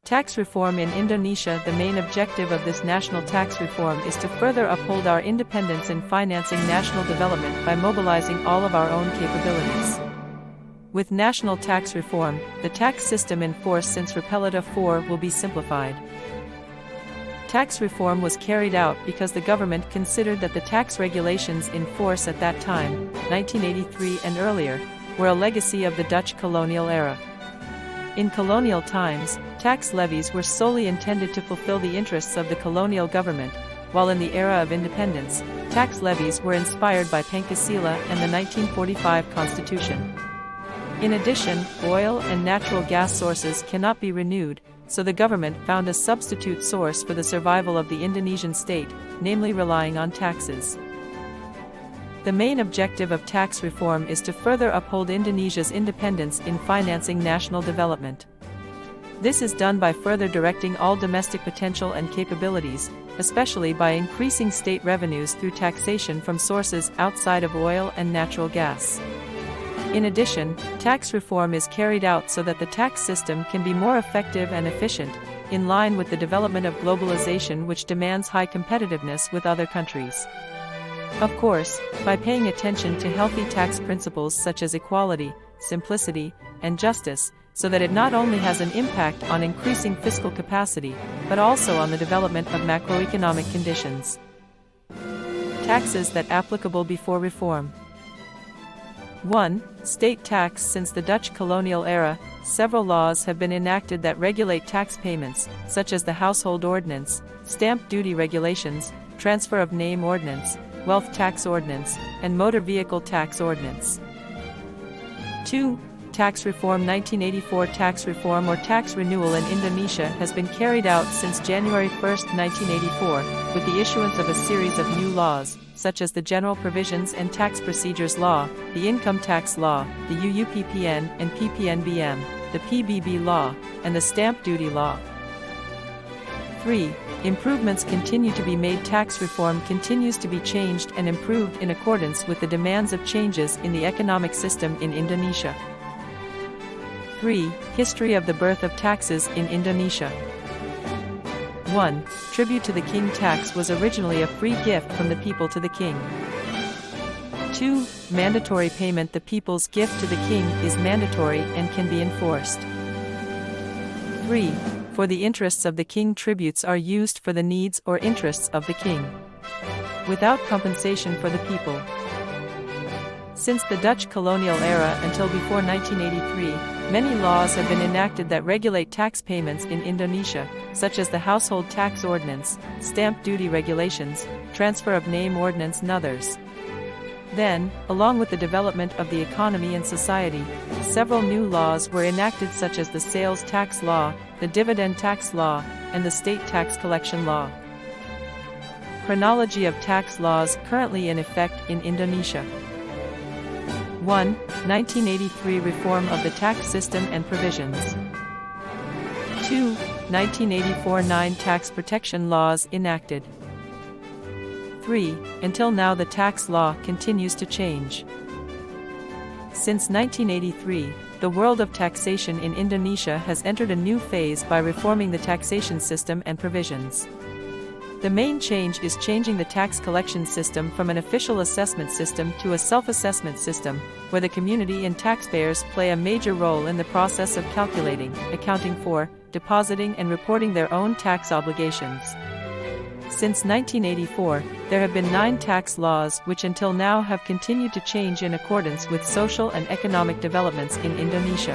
Tax reform in Indonesia. The main objective of this national tax reform is to further uphold our independence in financing national development by mobilizing all of our own capabilities. With national tax reform, the tax system in force since Repellita 4 will be simplified. Tax reform was carried out because the government considered that the tax regulations in force at that time, 1983 and earlier, were a legacy of the Dutch colonial era. In colonial times, tax levies were solely intended to fulfill the interests of the colonial government, while in the era of independence, tax levies were inspired by Pancasila and the 1945 Constitution. In addition, oil and natural gas sources cannot be renewed, so the government found a substitute source for the survival of the Indonesian state, namely relying on taxes. The main objective of tax reform is to further uphold Indonesia's independence in financing national development. This is done by further directing all domestic potential and capabilities, especially by increasing state revenues through taxation from sources outside of oil and natural gas. In addition, tax reform is carried out so that the tax system can be more effective and efficient, in line with the development of globalization, which demands high competitiveness with other countries. Of course, by paying attention to healthy tax principles such as equality, simplicity, and justice, so that it not only has an impact on increasing fiscal capacity, but also on the development of macroeconomic conditions. Taxes that applicable before reform. 1. State tax. Since the Dutch colonial era, several laws have been enacted that regulate tax payments, such as the Household Ordinance, Stamp Duty Regulations, Transfer of Name Ordinance, Wealth Tax Ordinance, and Motor Vehicle Tax Ordinance. 2. Tax Reform. 1984 tax reform or tax renewal in Indonesia has been carried out since January 1, 1984, with the issuance of a series of new laws, such as the General Provisions and Tax Procedures Law, the Income Tax Law, the UUPPN and PPNBM, the PBB Law, and the Stamp Duty Law. 3. Improvements continue to be made. Tax reform continues to be changed and improved in accordance with the demands of changes in the economic system in Indonesia. 3. History of the birth of taxes in Indonesia. 1. Tribute to the king. Tax was originally a free gift from the people to the king. 2. Mandatory payment. The people's gift to the king is mandatory and can be enforced. 3. For the interests of the king. Tributes are used for the needs or interests of the king, without compensation for the people. Since the Dutch colonial era until before 1983, many laws have been enacted that regulate tax payments in Indonesia, such as the Household Tax Ordinance, Stamp Duty Regulations, Transfer of Name Ordinance and others. Then, along with the development of the economy and society, several new laws were enacted such as the Sales Tax Law, the Dividend Tax Law, and the State Tax Collection Law. Chronology of tax laws currently in effect in Indonesia. 1. 1983 Reform of the tax system and provisions. 2. 1984 9 Tax protection laws enacted. 3. Until now the tax law continues to change. Since 1983, the world of taxation in Indonesia has entered a new phase by reforming the taxation system and provisions. The main change is changing the tax collection system from an official assessment system to a self-assessment system, where the community and taxpayers play a major role in the process of calculating, accounting for, depositing and reporting their own tax obligations. Since 1984, there have been 9 tax laws which until now have continued to change in accordance with social and economic developments in Indonesia.